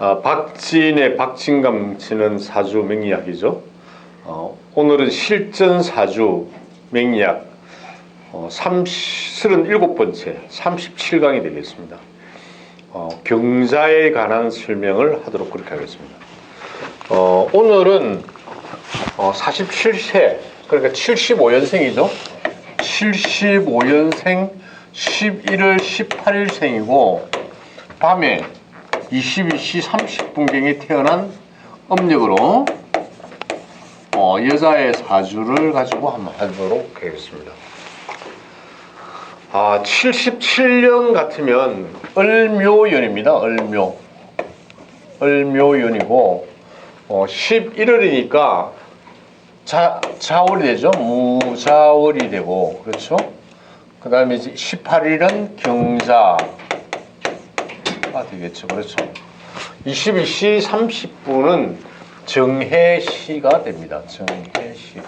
박진의 박진감 치는 사주 맹리학이죠. 오늘은 실전 사주 맹리학 37번째 37강이 되겠습니다. 경자에 관한 설명을 하도록 그렇게 하겠습니다. 오늘은 47세, 그러니까 75년생이죠. 75년생 11월 18일생이고 밤에 22시 30분경에 태어난 음력으로 여자의 사주를 가지고 한번 하도록 하겠습니다. 77년 같으면 을묘연입니다. 을묘연이고 11월이니까 자월이 되죠. 무자월이 되고, 그렇죠. 그 다음에 18일은 경자가 되겠죠. 그렇죠. 22시 30분은 정해시가 됩니다. 정해시. 이렇게.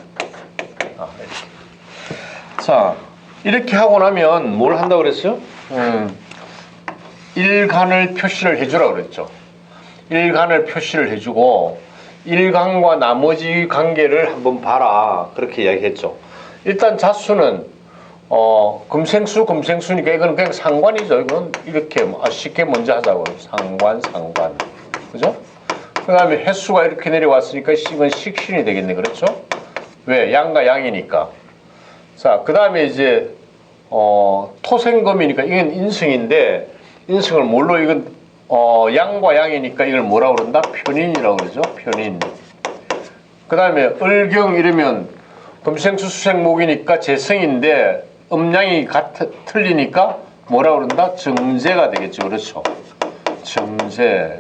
자, 이렇게 하고 나면 뭘 한다고 그랬어요? 일간을 표시를 해주라고 그랬죠. 일간을 표시를 해주고 일간과 나머지 관계를 한번 봐라, 그렇게 이야기했죠. 일단 자수는 금생수니까 이건 그냥 상관이죠. 이건 이렇게 쉽게 먼저 하자고. 상관. 그죠? 그 다음에 횟수가 이렇게 내려왔으니까 이건 식신이 되겠네. 그렇죠? 왜? 양과 양이니까. 자, 그 다음에 이제 토생금이니까 이건 인승인데, 인승을 뭘로, 이건 양과 양이니까 이걸 뭐라고 그런다? 편인이라고 그러죠. 편인. 그 다음에 을경 이러면 금생수 수생목이니까 재성인데 음양이 틀리니까 뭐라고 그런다? 정제가 되겠죠. 그렇죠. 정제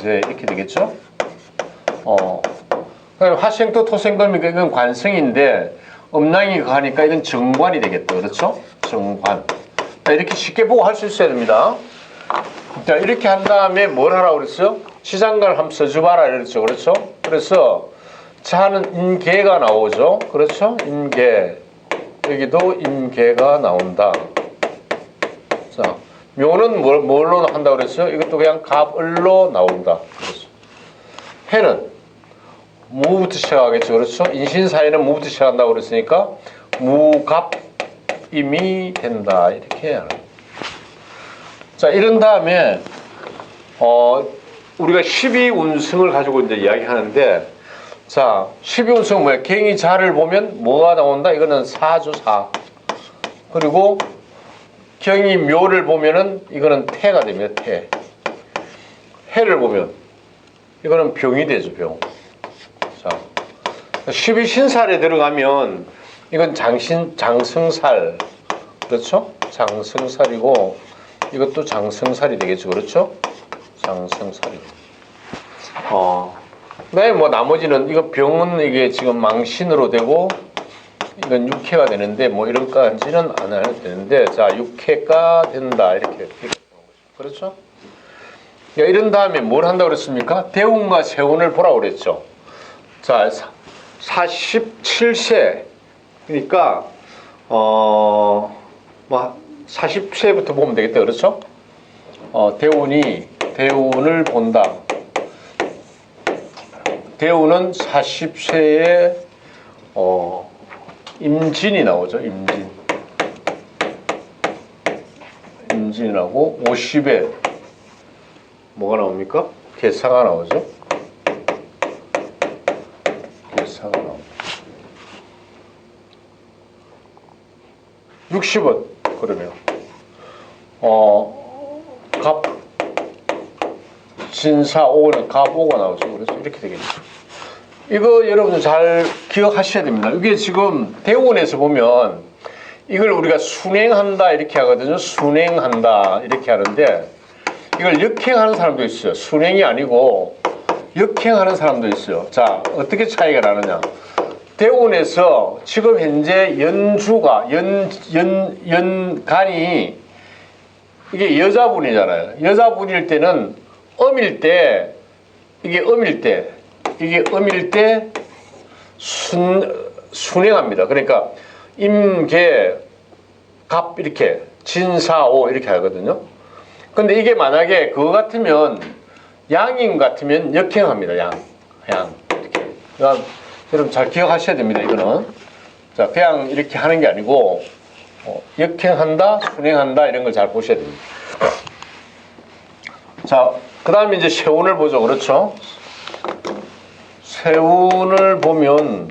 이렇게 되겠죠. 그다음에 화생토 토생금이니까 이건 관성인데 음양이 가니까 이건 정관이 되겠다. 그렇죠. 정관. 이렇게 쉽게 보고 할 수 있어야 됩니다. 자, 이렇게 한 다음에 뭘 하라고 그랬어요? 시장관을 한번 써줘봐라 이랬죠. 그렇죠? 그래서 자는 임계가 나오죠. 그렇죠? 임계. 여기도 임계가 나온다. 자, 묘는 뭘로 한다고 그랬어요? 이것도 그냥 갑을로 나온다. 그렇죠. 해는 무부터 시작하겠죠. 그렇죠? 인신사에는 무부터 시작한다고 그랬으니까 무갑임이 된다. 이렇게 해야 합니다. 자, 이런 다음에 우리가 12운승을 가지고 이제 이야기하는데, 자, 12운승은 뭐야? 갱이 자를 보면 뭐가 나온다? 이거는 사죠, 사. 그리고 경이 묘를 보면은 이거는 태가 됩니다, 태. 해를 보면 이거는 병이 되죠, 병. 자, 12신살에 들어가면 이건 장승살. 그렇죠? 장승살이고 이것도 장승살이 되겠죠. 그렇죠? 장승살이. 그다음에 뭐 나머지는 이거 병은 이게 지금 망신으로 되고 이건 육해가 되는데 뭐 이런까지는 안 해도 되는데, 자, 육해가 된다 이렇게. 그렇죠? 이런 다음에 뭘 한다고 그랬습니까? 대운과 세운을 보라고 그랬죠. 자, 47세 그러니까 뭐 40세부터 보면 되겠다. 그렇죠? 대운을 본다. 대운은 40세에 임진이 나오죠. 임진이라고 50에 뭐가 나옵니까? 개사가 나오죠. 개사가 나옵니다. 60은 그러면 갑 진사오는 갑오가 나오죠. 그래서 이렇게 되겠죠. 이거 여러분 잘 기억하셔야 됩니다. 이게 지금 대운에서 보면 이걸 우리가 순행한다 이렇게 하거든요. 순행한다 이렇게 하는데 이걸 역행하는 사람도 있어요. 순행이 아니고 역행하는 사람도 있어요. 자, 어떻게 차이가 나느냐? 대운에서 지금 현재 연주가 연간이 이게 여자분이잖아요. 여자분일 때는 음일 때 이게 음일 때 순행합니다. 그러니까 임계 갑 이렇게 진사오 이렇게 하거든요. 근데 이게 만약에 그거 같으면 양인 것 같으면 역행합니다. 양. 이렇게. 그러니까 여러분 잘 기억하셔야 됩니다. 이거는. 자, 그냥 이렇게 하는 게 아니고 역행한다, 순행한다 이런 걸 잘 보셔야 됩니다. 자, 그 다음에 이제 세운을 보죠. 그렇죠? 세운을 보면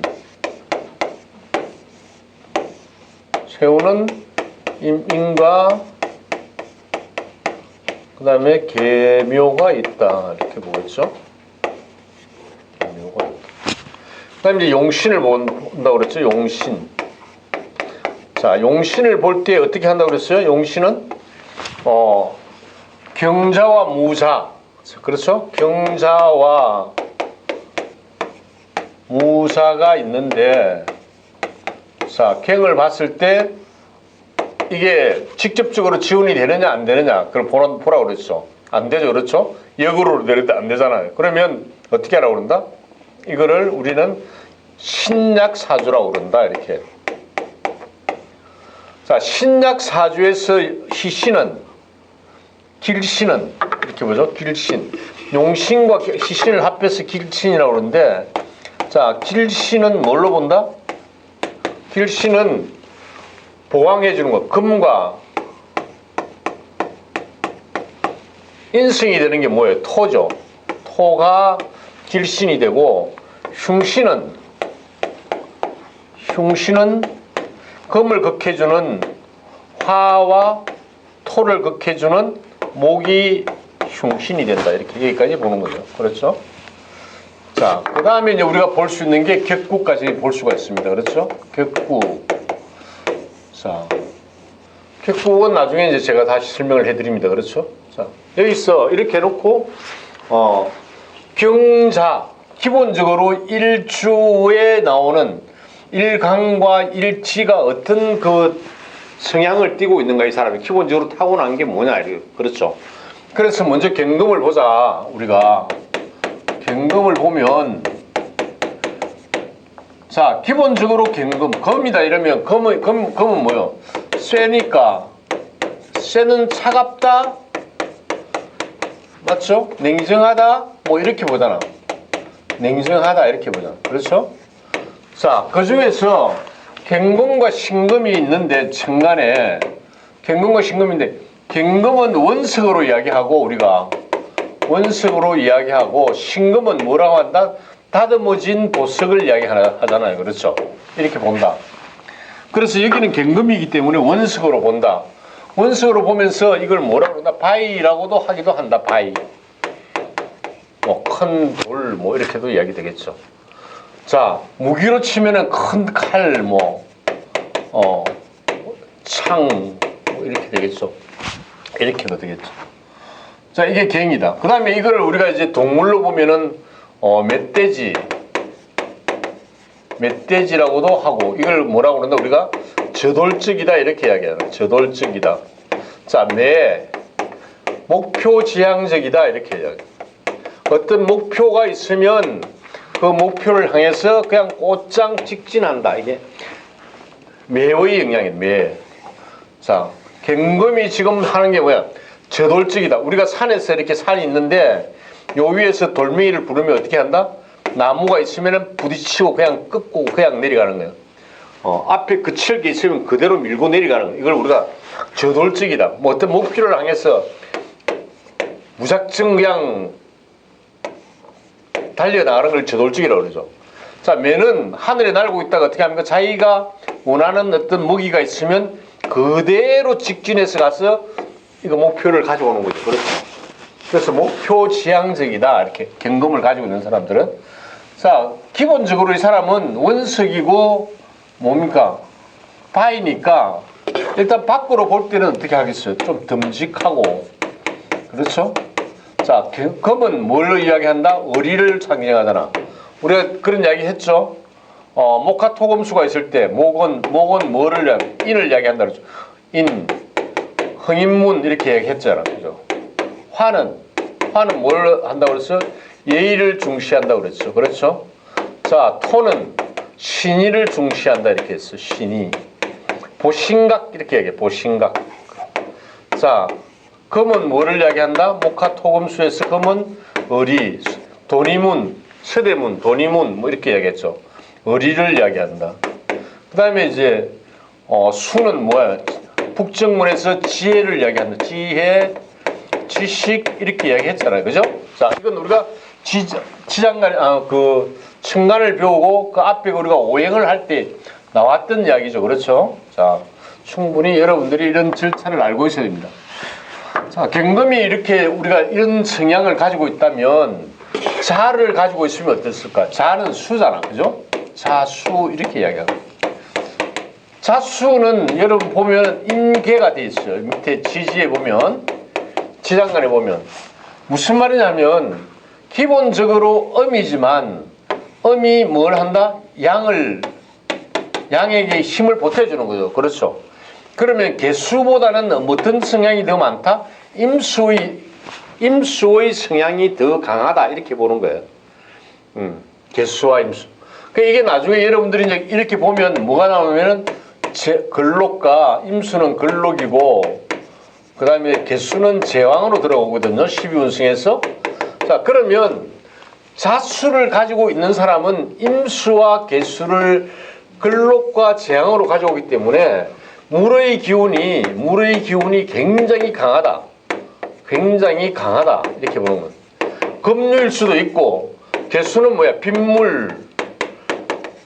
세운은 임인과 그 다음에 계묘가 있다 이렇게 보겠죠. 계묘가 있다. 그 다음에 이제 용신을 본다고 그랬죠. 용신. 자, 용신을 볼 때 어떻게 한다고 그랬어요? 용신은 경자와 무자. 그렇죠? 경자와 무사가 있는데, 자, 갱을 봤을 때 이게 직접적으로 지원이 되느냐 안 되느냐 그걸 보라고 그랬죠. 안 되죠. 그렇죠? 역으로 내려도 안 되잖아요. 그러면 어떻게 하라고 그런다? 이거를 우리는 신약사주라고 그런다. 이렇게. 자, 신약사주에서 희신은, 길신은 이렇게 보죠. 길신. 용신과 희신을 합해서 길신이라고 그러는데, 자, 길신은 뭘로 본다? 길신은 보강해 주는 것. 금과 인승이 되는 게 뭐예요? 토죠. 토가 길신이 되고, 흉신은 금을 극해주는 화와 토를 극해주는 목이 흉신이 된다. 이렇게 여기까지 보는 거죠. 그렇죠? 자, 그 다음에 이제 우리가 볼 수 있는 게 격구까지 볼 수가 있습니다. 그렇죠? 격구. 자, 격구는 나중에 이제 제가 다시 설명을 해드립니다. 그렇죠? 자, 여기서 이렇게 해놓고, 경자. 기본적으로 일주에 나오는 일강과 일지가 어떤 그 성향을 띠고 있는가, 이 사람이 기본적으로 타고난 게 뭐냐, 이렇게. 그렇죠? 그래서 먼저 경금을 보자. 우리가 경금을 보면, 자, 기본적으로 경금, 금이다 이러면 금은 뭐요? 쇠니까, 쇠는 차갑다, 맞죠? 냉정하다, 뭐 이렇게 보잖아. 냉정하다 이렇게 보잖아. 그렇죠? 자, 그 중에서 경금과 신금이 있는데, 천간에 경금과 신금인데, 경금은 원석으로 이야기하고, 우리가 원석으로 이야기하고, 신금은 뭐라고 한다? 다듬어진 보석을 이야기하잖아요. 그렇죠? 이렇게 본다. 그래서 여기는 경금이기 때문에 원석으로 본다. 원석으로 보면서 이걸 뭐라고 그런다? 바위라고도 하기도 한다. 바위. 뭐 큰 돌 뭐 이렇게도 이야기 되겠죠. 자, 무기로 치면은 큰 칼 뭐 창 뭐 이렇게 되겠죠. 이렇게도 되겠죠. 자, 이게 갱이다. 그 다음에 이걸 우리가 이제 동물로 보면은 멧돼지라고도 하고, 이걸 뭐라고 그런다? 우리가 저돌적이다 이렇게 이야기하는. 저돌적이다. 자, 목표지향적이다 이렇게 이야기. 어떤 목표가 있으면 그 목표를 향해서 그냥 곧장 직진한다. 이게 매의 영향이에요. 매. 자, 경금이 지금 하는 게 뭐야? 저돌적이다. 우리가 산에서 이렇게 산이 있는데 요 위에서 돌멩이를 부르면 어떻게 한다? 나무가 있으면 부딪히고 그냥 꺾고 그냥 내려가는 거예요. 앞에 그칠 게 있으면 그대로 밀고 내려가는 거예요. 이걸 우리가 저돌적이다. 뭐 어떤 목표를 향해서 무작정 그냥 달려나가는 걸 저돌적이라고 그러죠. 자, 매는 하늘에 날고 있다가 어떻게 합니까? 자기가 원하는 어떤 먹이가 있으면 그대로 직진해서 가서 이거 목표를 가져오는 거죠. 그렇죠. 그래서 목표 지향적이다. 이렇게 경금을 가지고 있는 사람들은. 자, 기본적으로 이 사람은 원석이고 뭡니까? 바위니까 일단 밖으로 볼 때는 어떻게 하겠어요? 좀 듬직하고. 그렇죠? 자, 금은 뭘로 이야기한다? 의리를 상징하잖아. 우리가 그런 이야기 했죠? 목화토금수가 있을 때 목은 뭐를 인을 이야기한다 그랬죠? 인, 흥인문 이렇게 얘기했잖아. 그죠? 화는 뭘 한다고 그랬어? 예의를 중시한다고 그랬죠. 그렇죠? 자, 토는 신의를 중시한다 이렇게 했어. 신의. 보신각 이렇게 얘기해. 보신각. 자, 금은 뭐를 이야기한다? 목화토금수에서 금은 어리, 돈이문, 서대문, 돈이문 뭐 이렇게 이야기했죠. 어리를 이야기한다. 그 다음에 이제 수는 뭐야? 북정문에서 지혜를 이야기한다. 지혜, 지식 이렇게 이야기했잖아요. 그죠? 자, 이건 우리가 지장간 그 층간을 배우고 그 앞에 우리가 오행을 할 때 나왔던 이야기죠. 그렇죠? 자, 충분히 여러분들이 이런 절차를 알고 있어야 됩니다. 자, 경금이 이렇게 우리가 이런 성향을 가지고 있다면 자를 가지고 있으면 어땠을까? 자는 수잖아. 그죠? 자수 이렇게 이야기하고. 자수는 여러분 보면 임계가 돼 있어요. 밑에 지지에 보면 지장간에 보면 무슨 말이냐면 기본적으로 음이지만 음이 뭘 한다? 양에게 힘을 보태주는 거죠. 그렇죠? 그러면 개수보다는 어떤 성향이 더 많다? 임수의 성향이 더 강하다 이렇게 보는 거예요. 개수와 임수. 그러니까 이게 나중에 여러분들이 이제 이렇게 보면 뭐가 나오면은 근록과 임수는 근록이고 그 다음에 개수는 제왕으로 들어오거든요. 12운승에서. 자, 그러면 자수를 가지고 있는 사람은 임수와 개수를 근록과 제왕으로 가져오기 때문에 물의 기운이 굉장히 강하다. 굉장히 강하다. 이렇게 보는 거예요. 급류일 수도 있고, 개수는 뭐야? 빗물,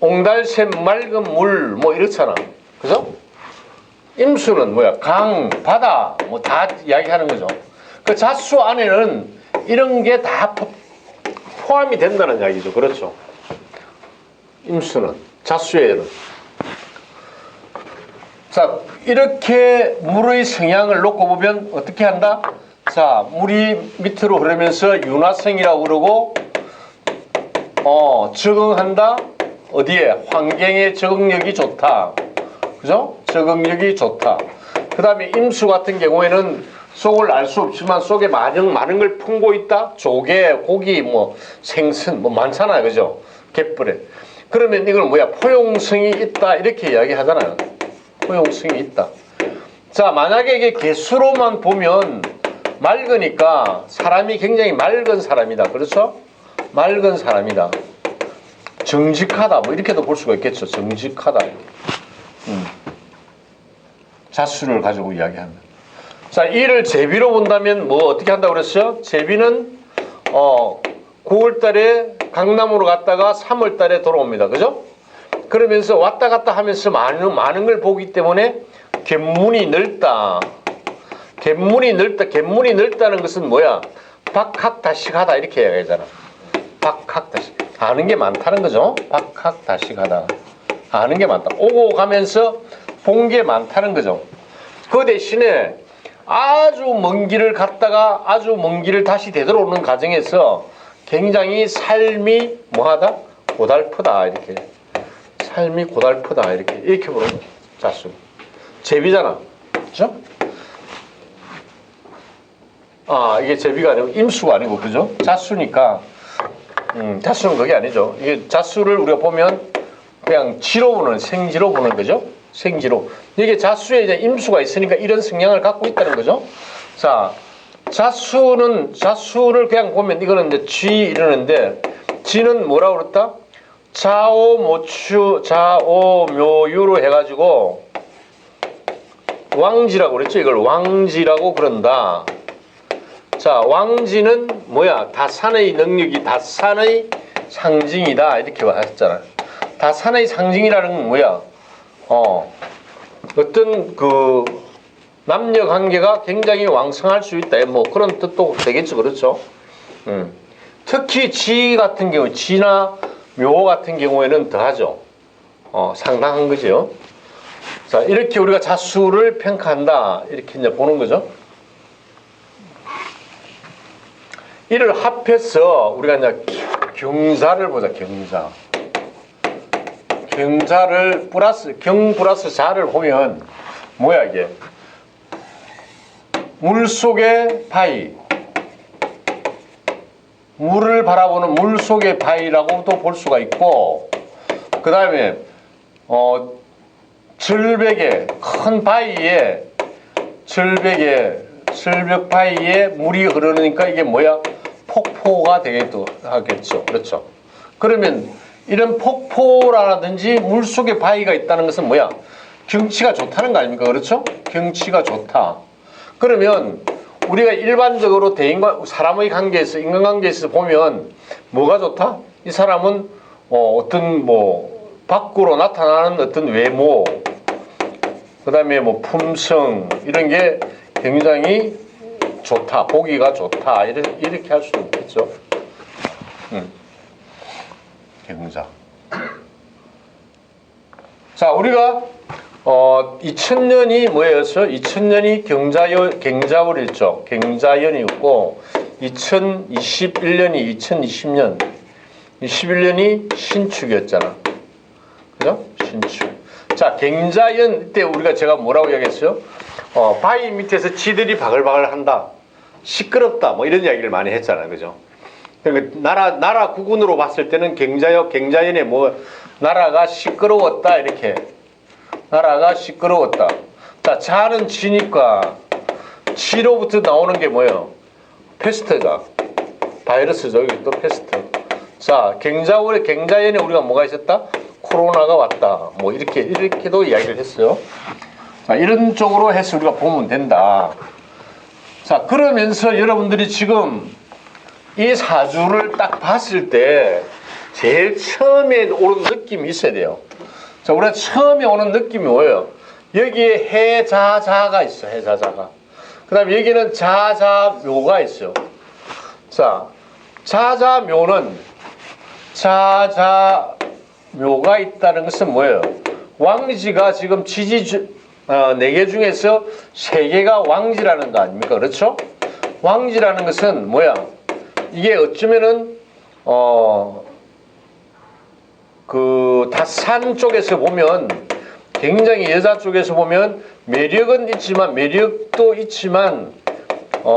옹달샘, 맑은 물, 뭐 이렇잖아. 그죠? 임수는 뭐야? 강, 바다, 뭐 다 이야기하는 거죠. 그 자수 안에는 이런 게 다 포함이 된다는 이야기죠. 그렇죠? 임수는, 자수에는. 자, 이렇게 물의 성향을 놓고 보면 어떻게 한다? 자, 물이 밑으로 흐르면서 윤화성이라고 그러고, 적응한다? 어디에? 환경에 적응력이 좋다. 그죠? 적응력이 좋다. 그 다음에 임수 같은 경우에는 속을 알 수 없지만 속에 많은 걸 품고 있다? 조개, 고기, 뭐, 생선, 뭐 많잖아요. 그죠? 갯벌에. 그러면 이걸 뭐야? 포용성이 있다. 이렇게 이야기 하잖아요. 포용성이 있다. 자, 만약에 이게 개수로만 보면 맑으니까 사람이 굉장히 맑은 사람이다. 그렇죠? 맑은 사람이다. 정직하다. 뭐 이렇게도 볼 수가 있겠죠. 정직하다. 자수를 가지고 이야기합니다. 자, 이를 제비로 본다면 뭐 어떻게 한다고 그랬어요? 제비는 9월 달에 강남으로 갔다가 3월 달에 돌아옵니다. 그죠? 그러면서 왔다 갔다 하면서 많은 걸 보기 때문에 갯문이 넓다. 갯문이 넓다는 것은 뭐야? 박학다식하다 이렇게 이야기하잖아. 박학다식. 아는 게 많다는 거죠. 박학다식하다. 아는 게 많다. 오고 가면서 본 게 많다는 거죠. 그 대신에 아주 먼 길을 갔다가 아주 먼 길을 다시 되돌아오는 과정에서 굉장히 삶이 뭐하다? 고달프다 이렇게. 삶이 고달프다 이렇게 보는 거죠. 자수. 제비잖아. 그죠? 이게 제비가 아니고 임수가 아니고 그죠? 자수니까 자수는 그게 아니죠. 이게 자수를 우리가 보면 그냥 지로 보는 생지로 보는 거죠. 생지로. 이게 자수에 이제 임수가 있으니까 이런 성향을 갖고 있다는 거죠. 자, 자수를 그냥 보면 이거는 이제 쥐 이러는데 쥐는 뭐라고 그랬다? 자오모추, 자오묘유로 해가지고 왕지라고 그랬죠. 이걸 왕지라고 그런다. 자, 왕지는 뭐야? 다산의 능력이 다산의 상징이다. 이렇게 하셨잖아요. 다산의 상징이라는 건 뭐야? 어떤 그 남녀 관계가 굉장히 왕성할 수 있다. 뭐 그런 뜻도 되겠죠. 그렇죠? 특히 지 같은 경우, 지나 묘 같은 경우에는 더하죠. 상당한 거죠. 자, 이렇게 우리가 자수를 평가한다. 이렇게 이제 보는 거죠. 이를 합해서 우리가 이제 경자를 보자. 경자를 경 플러스 자를 보면 뭐야 이게? 물 속의 바위. 물을 바라보는 물 속의 바위라고도 볼 수가 있고, 그 다음에 절벽에 큰 바위에 절벽 바위에 물이 흐르니까 이게 뭐야? 폭포가 하겠죠. 그렇죠. 그러면 이런 폭포라든지 물속에 바위가 있다는 것은 뭐야? 경치가 좋다는 거 아닙니까? 그렇죠? 경치가 좋다. 그러면 우리가 일반적으로 대인과 사람의 관계에서, 인간관계에서 보면 뭐가 좋다? 이 사람은 어떤 뭐 밖으로 나타나는 어떤 외모, 그 다음에 뭐 품성 이런 게 굉장히 좋다, 보기가 좋다, 이렇게 할 수도 있겠죠. 경자. 자, 우리가 2000년이 뭐였어? 2000년이 경자월이었죠. 경자연이었고 2021년이 2020년 21년이 신축이었잖아. 그죠? 신축. 자, 경자연 때 우리가 제가 뭐라고 이야기했어요? 바위 밑에서 쥐들이 바글바글 한다. 시끄럽다. 뭐 이런 이야기를 많이 했잖아요. 그죠? 그러니까 나라 구군으로 봤을 때는 경자연에 뭐 나라가 시끄러웠다. 이렇게. 나라가 시끄러웠다. 자, 자는 쥐니까 쥐로부터 나오는 게 뭐예요? 페스트가. 바이러스죠. 여기 또 페스트. 자, 경자연에 우리가 뭐가 있었다? 코로나가 왔다. 뭐 이렇게도 이야기를 했어요. 자, 이런 쪽으로 해서 우리가 보면 된다. 자, 그러면서 여러분들이 지금 이 사주를 딱 봤을 때 제일 처음에 오는 느낌이 있어야 돼요. 자, 우리가 처음에 오는 느낌이 뭐예요? 여기에 해자자가 있어, 해자자가. 그 다음에 여기는 자자묘가 있어요. 자, 자자묘가 있다는 것은 뭐예요? 왕지가 지금 지지 4개 중에서 3개가 왕지라는 거 아닙니까? 그렇죠? 왕지라는 것은 뭐야? 이게 어쩌면은 산 쪽에서 보면 굉장히 여자 쪽에서 보면 매력도 있지만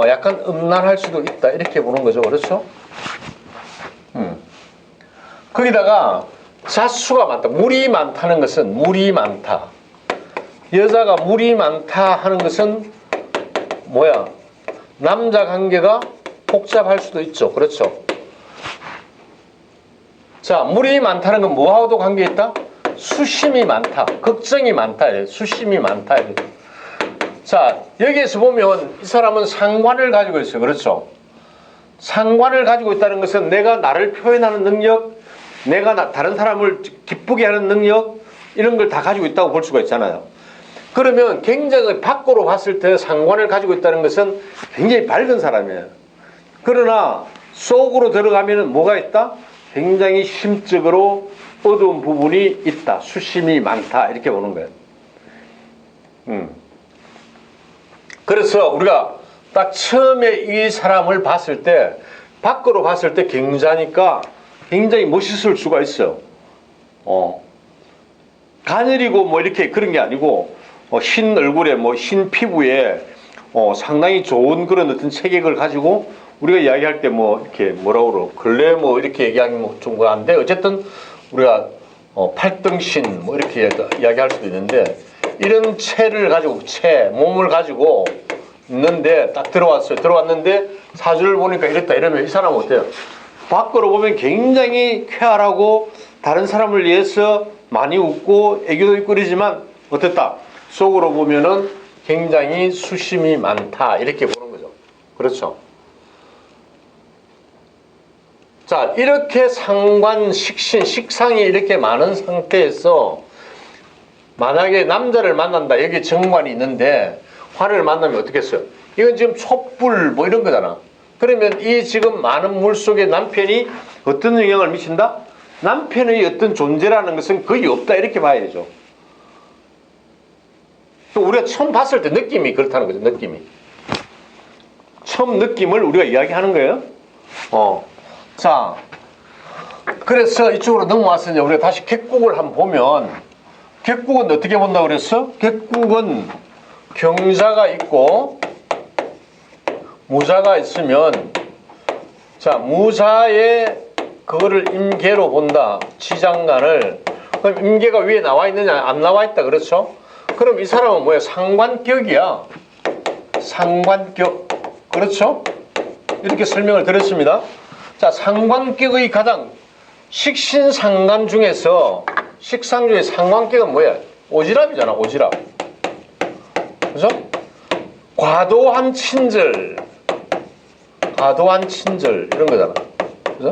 약간 음란할 수도 있다. 이렇게 보는 거죠. 그렇죠? 거기다가 자수가 많다. 물이 많다는 것은 물이 많다. 여자가 물이 많다 하는 것은 뭐야? 남자 관계가 복잡할 수도 있죠. 그렇죠? 자, 물이 많다는 건 뭐하고도 관계 있다? 수심이 많다. 걱정이 많다. 수심이 많다. 자, 여기에서 보면 이 사람은 상관을 가지고 있어요. 그렇죠? 상관을 가지고 있다는 것은 내가 나를 표현하는 능력, 내가 다른 사람을 기쁘게 하는 능력, 이런 걸 다 가지고 있다고 볼 수가 있잖아요. 그러면 굉장히 밖으로 봤을 때 상관을 가지고 있다는 것은 굉장히 밝은 사람이에요. 그러나 속으로 들어가면 뭐가 있다? 굉장히 심적으로 어두운 부분이 있다. 수심이 많다. 이렇게 보는 거예요. 그래서 우리가 딱 처음에 이 사람을 봤을 때, 밖으로 봤을 때 경자니까 굉장히 멋있을 수가 있어요. 가늘이고 뭐 이렇게 그런 게 아니고, 흰 얼굴에 뭐 흰 피부에 상당히 좋은 그런 어떤 체격을 가지고 우리가 이야기할 때 뭐 이렇게 뭐라고 그러 근래 뭐 이렇게 얘기하면 좀 그런데 어쨌든 우리가 팔등신 뭐 이렇게 이야기할 수도 있는데 이런 체를 가지고 몸을 가지고 있는데 딱 들어왔는데 사주를 보니까 이랬다 이러면 이 사람은 어때요? 밖으로 보면 굉장히 쾌활하고 다른 사람을 위해서 많이 웃고 애교도 있고 그러지만 어땠다? 속으로 보면은 굉장히 수심이 많다 이렇게 보는 거죠. 그렇죠? 자, 이렇게 상관, 식상이 이렇게 많은 상태에서 만약에 남자를 만난다. 여기 정관이 있는데 화를 만나면 어떻게 했어요? 이건 지금 촛불 뭐 이런 거잖아. 그러면 이 지금 많은 물 속에 남편이 어떤 영향을 미친다? 남편의 어떤 존재라는 것은 거의 없다 이렇게 봐야 되죠. 또 우리가 처음 봤을 때 느낌이 그렇다는 거죠. 느낌이. 처음 느낌을 우리가 이야기하는 거예요. 자, 그래서 이쪽으로 넘어와서 이제 우리가 다시 객국을 한번 보면 객국은 어떻게 본다고 그랬어? 객국은 경자가 있고 무자가 있으면 자, 무자의 그거를 임계로 본다. 지장간을. 그럼 임계가 위에 나와 있느냐? 안 나와 있다. 그렇죠? 그럼 이 사람은 뭐야? 상관격이야. 상관격. 그렇죠? 이렇게 설명을 드렸습니다. 자, 상관격의 가장 식신상관 중에서 식상 중에 상관격은 뭐야? 오지랖이잖아, 오지랖. 그죠? 과도한 친절, 과도한 친절 이런 거잖아. 그죠?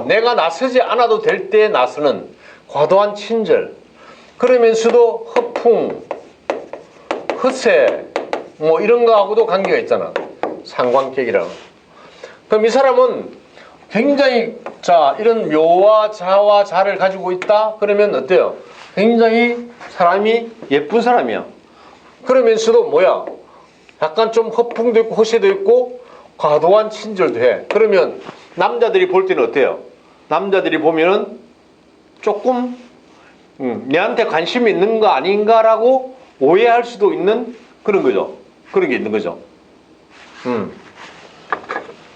내가 나서지 않아도 될 때 나서는 과도한 친절. 그러면서도 허풍, 허세, 뭐 이런 거하고도 관계가 있잖아. 상관격이라고. 그럼 이 사람은 굉장히 자 이런 묘와 자와 자를 가지고 있다. 그러면 어때요? 굉장히 사람이 예쁜 사람이야. 그러면서도 뭐야? 약간 좀 허풍도 있고 허세도 있고 과도한 친절도 해. 그러면 남자들이 볼 때는 어때요? 남자들이 보면은 조금 내한테 관심이 있는 거 아닌가라고 오해할 수도 있는 그런 거죠. 그런 게 있는 거죠.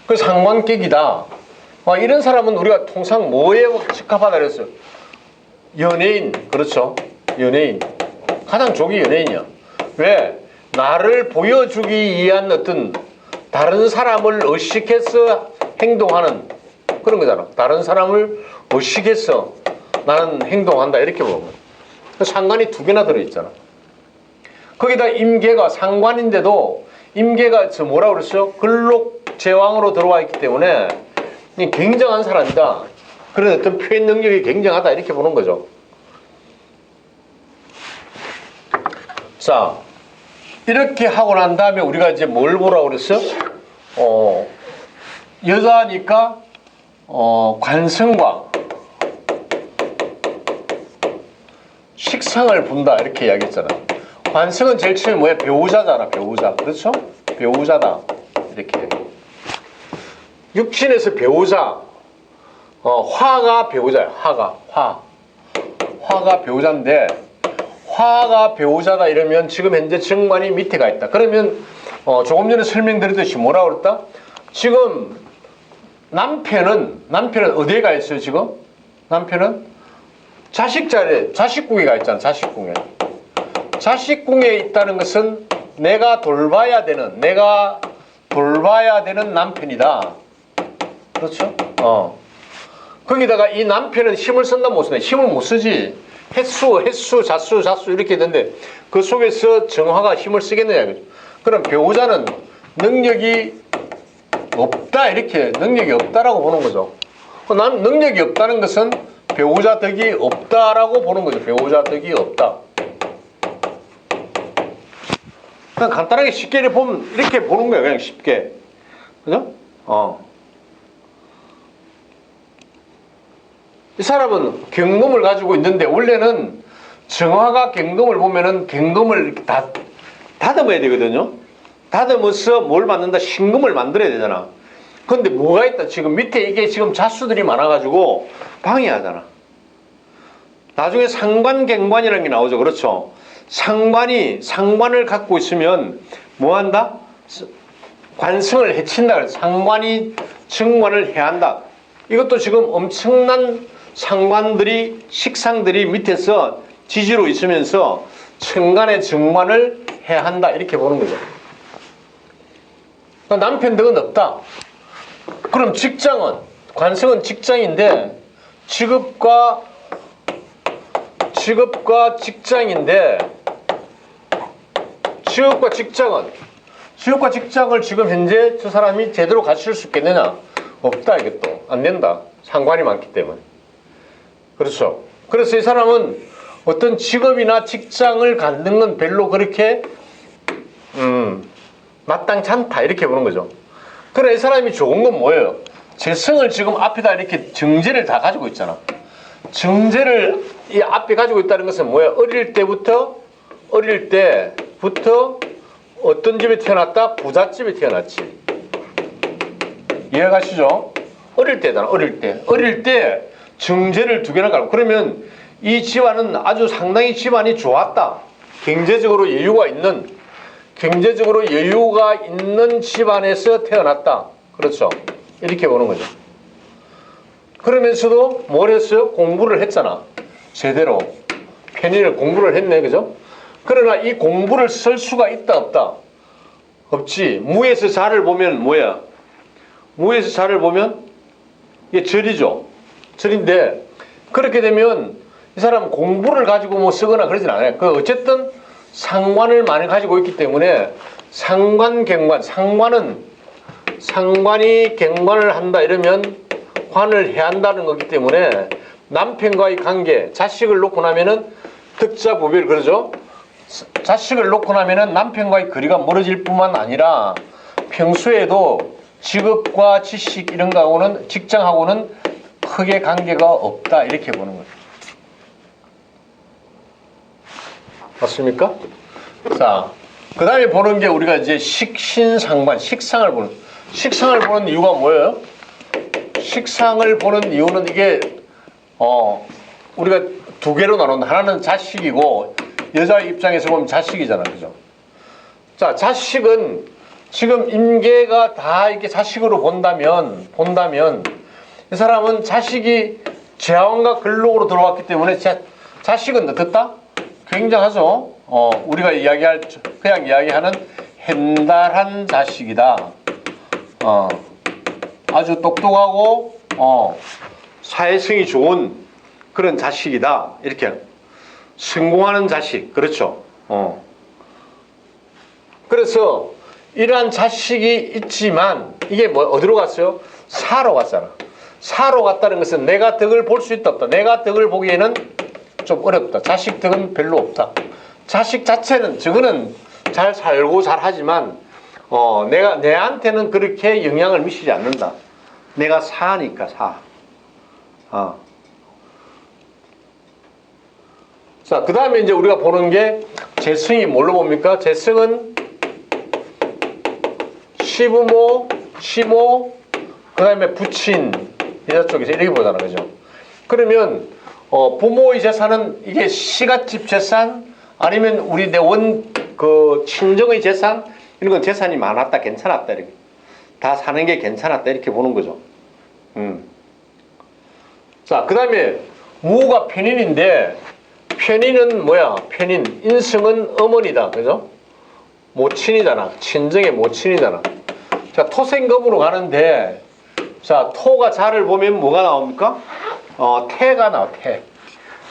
그 상관격이다. 이런 사람은 우리가 통상 뭐에 적합하다 그랬어요? 연예인, 그렇죠? 연예인. 가장 족이 연예인이야. 왜? 나를 보여주기 위한 어떤 다른 사람을 의식해서 행동하는 그런 거잖아. 다른 사람을 의식해서 나는 행동한다 이렇게 보면 상관이 두 개나 들어있잖아. 거기다 임계가 상관인데도 임계가 저 뭐라고 그랬어요? 근록제왕으로 들어와 있기 때문에 굉장한 사람이다. 그런 어떤 표현 능력이 굉장하다 이렇게 보는 거죠. 자, 이렇게 하고 난 다음에 우리가 이제 뭘 보라고 그랬어요? 여자니까 관성과 식상을 본다 이렇게 이야기했잖아. 관성은 제일 처음에 뭐야? 배우자잖아. 배우자. 그렇죠? 배우자다 이렇게. 육신에서 배우자. 화가 배우자야. 화가 배우자인데 화가 배우자다 이러면 지금 현재 정관이 밑에 가 있다. 그러면 조금 전에 설명드렸듯이 뭐라고 그랬다? 지금 남편은 어디에 가 있어요 지금? 남편은 자식 자리에, 자식궁에 가 있잖아. 자식궁에. 자식궁에 있다는 것은 내가 돌봐야 되는 남편이다. 그렇죠? 거기다가 이 남편은 힘을 쓴다 못 쓰네. 힘을 못 쓰지. 횟수, 자수 이렇게 되는데 그 속에서 정화가 힘을 쓰겠느냐. 그죠? 그럼 배우자는 능력이 없다. 이렇게 능력이 없다라고 보는 거죠. 능력이 없다는 것은 배우자 덕이 없다라고 보는 거죠. 배우자 덕이 없다. 그냥 간단하게 쉽게 보면 이렇게 보는 거예요. 그냥 쉽게. 그죠? 이 사람은 경금을 가지고 있는데 원래는 정화가 경금을 보면은 경금을 다 다듬어야 되거든요. 다듬어서 뭘 만든다? 신금을 만들어야 되잖아. 근데 뭐가 있다? 지금 밑에 이게 지금 자수들이 많아가지고 방해하잖아. 나중에 상관경관이라는 게 나오죠. 그렇죠? 상관을 갖고 있으면 뭐 한다? 관성을 해친다. 상관이 정관을 해한다. 이것도 지금 엄청난 상관들이 식상들이 밑에서 지지로 있으면서 천간의 정관을 해야 한다 이렇게 보는 거죠. 남편 덕은 없다. 그럼 직장은 관성은 직장인데 직업과 직장인데 직업과 직장을 지금 현재 저 사람이 제대로 갖출 수 있겠느냐? 없다. 이것도 안 된다. 상관이 많기 때문에. 그렇죠. 그래서 이 사람은 어떤 직업이나 직장을 갖는 건 별로 그렇게 마땅치 않다 이렇게 보는 거죠. 그래 이 사람이 좋은 건 뭐예요? 재성을 지금 앞에다 이렇게 정제를 다 가지고 있잖아. 정제를 이 앞에 가지고 있다는 것은 뭐예요? 어릴 때부터 어떤 집에 태어났다? 부잣집에 태어났지. 이해가시죠? 어릴 때잖아. 어릴 때 정제를 두 개나 가고 그러면 이 집안은 아주 상당히 집안이 좋았다. 경제적으로 여유가 있는 집안에서 태어났다. 그렇죠? 이렇게 보는 거죠. 그러면서도 뭘 했어요? 공부를 했잖아. 제대로. 편의를 공부를 했네. 그죠? 그러나 이 공부를 쓸 수가 있다 없다? 없지. 무에서 자를 보면 뭐야? 무에서 자를 보면 이게 절이죠. 절인데 그렇게 되면 이 사람은 공부를 가지고 뭐 쓰거나 그러진 않아요. 그 어쨌든 상관을 많이 가지고 있기 때문에 상관경관, 상관이 경관을 한다 이러면 관을 해야 한다는 거기 때문에 남편과의 관계, 자식을 놓고 나면은 득자부별 그러죠. 자식을 놓고 나면은 남편과의 거리가 멀어질 뿐만 아니라 평소에도 직업과 지식 이런 거하고는 직장하고는 크게 관계가 없다 이렇게 보는 거예요. 맞습니까? 자, 그 다음에 보는 게 우리가 이제 식신상관, 식상을 보는 이유가 뭐예요? 식상을 보는 이유는 이게 우리가 두 개로 나눈다. 하나는 자식이고 여자 입장에서 보면 자식이잖아, 그죠? 자, 자식은 지금 임계가 다 이렇게 자식으로 본다면 이 사람은 자식이 재화원과 근록으로 들어왔기 때문에 자식은 어떻다? 굉장하죠. 우리가 그냥 이야기하는 hen달한 자식이다. 아주 똑똑하고 사회성이 좋은 그런 자식이다. 이렇게 성공하는 자식, 그렇죠. 그래서 이러한 자식이 있지만 이게 뭐 어디로 갔어요? 사로 갔잖아. 사로 갔다는 것은 내가 덕을 볼 수 있다 없다. 내가 덕을 보기에는 좀 어렵다. 자식 덕은 별로 없다. 자식 자체는 저거는 잘 살고 잘 하지만 내한테는 그렇게 영향을 미치지 않는다. 내가 사니까 사. 자, 그 다음에 이제 우리가 보는 게 재성이 뭘로 봅니까? 재성은 시부모, 시모, 그 다음에 부친, 여자 쪽에서 이렇게 보잖아, 그죠? 그러면, 부모의 재산은 이게 시가집 재산, 아니면 우리 친정의 재산, 이런 건 재산이 많았다, 괜찮았다, 이렇게. 다 사는 게 괜찮았다, 이렇게 보는 거죠. 자, 그 다음에, 무가 편인인데, 편인은 뭐야? 편인. 인성은 어머니다, 그죠? 모친이잖아. 친정의 모친이잖아. 자, 토생금으로 가는데, 자, 토가 자를 보면 뭐가 나옵니까? 태가 나와, 태.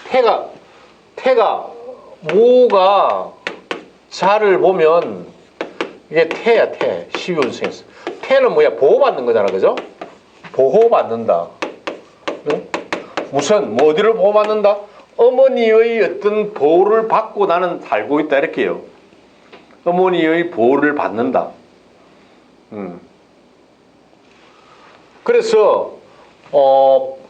태가, 무가 자를 보면, 이게 태야, 태. 12운승에서. 태는 뭐야? 보호받는 거잖아, 그죠? 보호받는다. 응? 뭐 어디를 보호받는다? 어머니의 어떤 보호를 받고 나는 살고 있다, 이렇게요. 어머니의 보호를 받는다. 그래서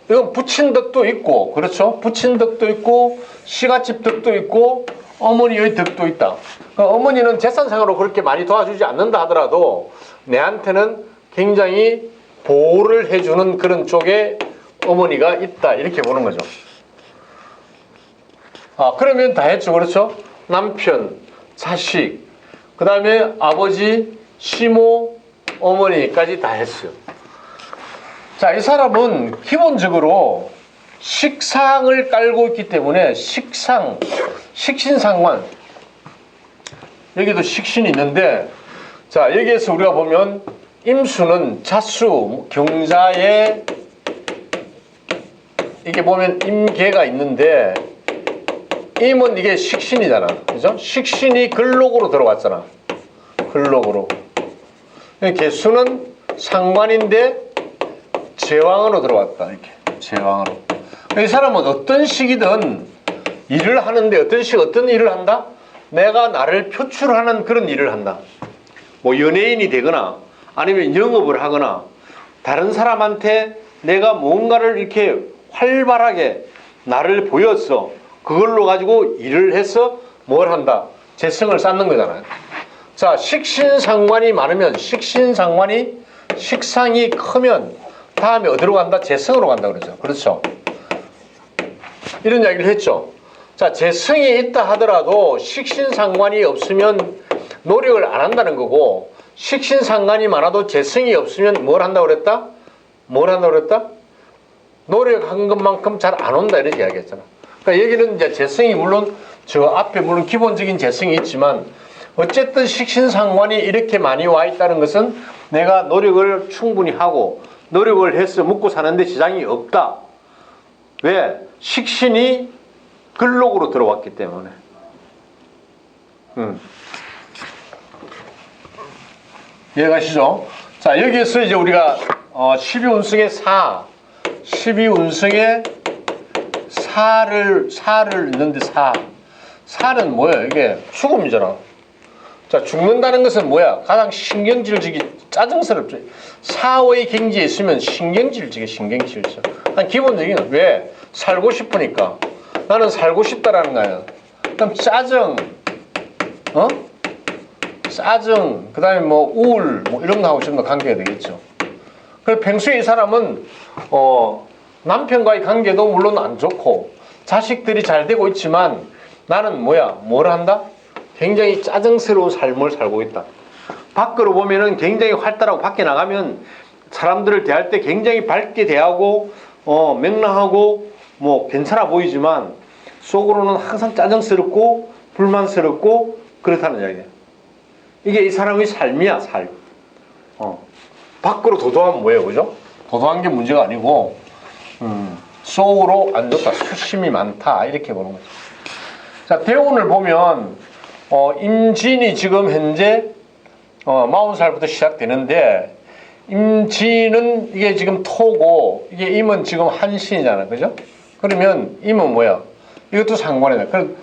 이건 부친덕도 있고, 그렇죠? 부친덕도 있고, 시가집 덕도 있고, 어머니의 덕도 있다. 그러니까 어머니는 재산상으로 그렇게 많이 도와주지 않는다 하더라도 내한테는 굉장히 보호를 해주는 그런 쪽에 어머니가 있다, 이렇게 보는 거죠. 그러면 다 했죠, 그렇죠? 남편, 자식, 그 다음에 아버지, 시모, 어머니까지 다 했어요. 자, 이 사람은 기본적으로 식상을 깔고 있기 때문에 식신상관, 여기도 식신이 있는데, 자, 여기에서 우리가 보면 임수는 자수, 경자에 이게 보면 임계가 있는데, 임은 이게 식신이잖아, 그죠? 식신이 근록으로 들어갔잖아. 근록으로. 개수는 상관인데 제왕으로 들어왔다, 이렇게. 제왕으로. 이 사람은 어떤 시기든 일을 하는데 어떤 일을 한다? 내가 나를 표출하는 그런 일을 한다. 뭐 연예인이 되거나 아니면 영업을 하거나 다른 사람한테 내가 뭔가를 이렇게 활발하게 나를 보였어. 그걸로 가지고 일을 해서 뭘 한다? 재성을 쌓는 거잖아요. 자, 식신상관이 많으면 식상이 크면 다음에 어디로 간다? 재성으로 간다 그러죠. 그렇죠? 이런 이야기를 했죠. 자, 재성이 있다 하더라도 식신상관이 없으면 노력을 안 한다는 거고, 식신상관이 많아도 재성이 없으면 뭘 한다고 그랬다? 노력한 것만큼 잘 안 온다, 이렇게 이야기했잖아. 그러니까 여기는 이제 재성이 물론 저 앞에 물론 기본적인 재성이 있지만 어쨌든 식신상관이 이렇게 많이 와 있다는 것은 내가 노력을 충분히 하고 노력을 해서 먹고 사는데 지장이 없다. 왜? 식신이 근록으로 들어왔기 때문에. 이해가시죠? 자, 여기에서 이제 우리가 12운승의 12운승의 4를 있는데 4는 뭐예요? 이게 죽음이잖아. 자, 죽는다는 것은 뭐야? 가장 신경질적이 짜증스럽죠. 사의 경지에 있으면 신경질적이죠. 난 기본적인 왜? 살고 싶으니까. 나는 살고 싶다라는 거야. 그럼 짜증, 짜증, 그 다음에 뭐 우울, 뭐 이런 거 하고 싶은 거 관계가 되겠죠. 그래서 평소에 이 사람은 남편과의 관계도 물론 안 좋고 자식들이 잘 되고 있지만 나는 뭘 한다? 굉장히 짜증스러운 삶을 살고 있다. 밖으로 보면은 굉장히 활달하고 밖에 나가면 사람들을 대할 때 굉장히 밝게 대하고 명랑하고 뭐 괜찮아 보이지만 속으로는 항상 짜증스럽고 불만스럽고 그렇다는 이야기예요. 이게 이 사람의 삶이야, 삶. 밖으로 도도하면 뭐예요, 그죠? 도도한 게 문제가 아니고 속으로 안 좋다, 수심이 많다 이렇게 보는 거죠. 자, 대운을 보면 임진이 지금 현재 40살부터 시작되는데 임진은 이게 지금 토고 이게 임은 지금 한신이잖아, 그죠? 그러면 임은 뭐야? 이것도 상관이다. 그럼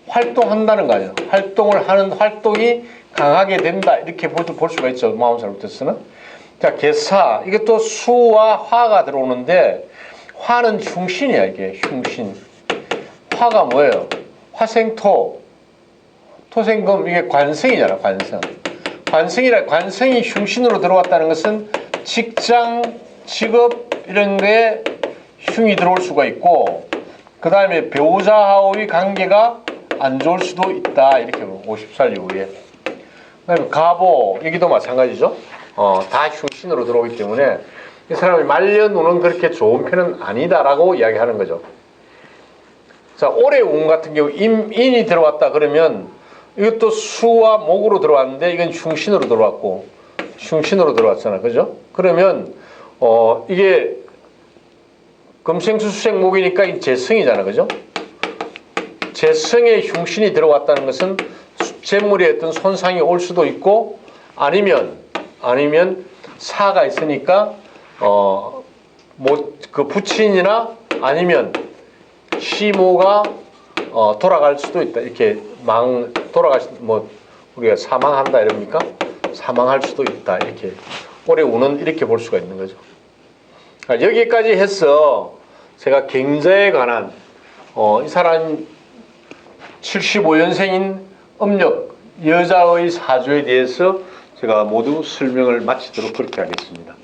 활동한다는 거 아니야? 활동을 하는 활동이 강하게 된다 이렇게 볼 수가 있죠. 40살부터서는. 자, 개사 이게 또 수와 화가 들어오는데 화는 흉신이야. 이게 흉신. 화가 뭐예요? 화생토, 토생금. 이게 관성이잖아. 관성이 흉신으로 들어왔다는 것은 직장, 직업 이런 거에 흉이 들어올 수가 있고, 그 다음에 배우자와의 관계가 안 좋을 수도 있다 이렇게 보면 50살 이후에. 그다음에 가보, 여기도 마찬가지죠. 다 흉신으로 들어오기 때문에 이 사람이 말년운은 그렇게 좋은 편은 아니다라고 이야기하는 거죠. 자, 올해 운 같은 경우 인이 들어왔다 그러면 이것도 수와 목으로 들어왔는데 이건 흉신으로 들어왔고 흉신으로 들어왔잖아, 그죠? 그러면 이게 금생수 수생목이니까 이 재성이잖아, 그죠? 재성에 흉신이 들어왔다는 것은 재물에 어떤 손상이 올 수도 있고 아니면 사가 있으니까 그 부친이나 아니면 시모가 돌아갈 수도 있다. 이렇게 우리가 사망한다 이럽니까? 사망할 수도 있다. 이렇게 올해 운은 이렇게 볼 수가 있는 거죠. 여기까지 해서 제가 경제에 관한 이 사람 75년생인 음력 여자의 사주에 대해서 제가 모두 설명을 마치도록 그렇게 하겠습니다.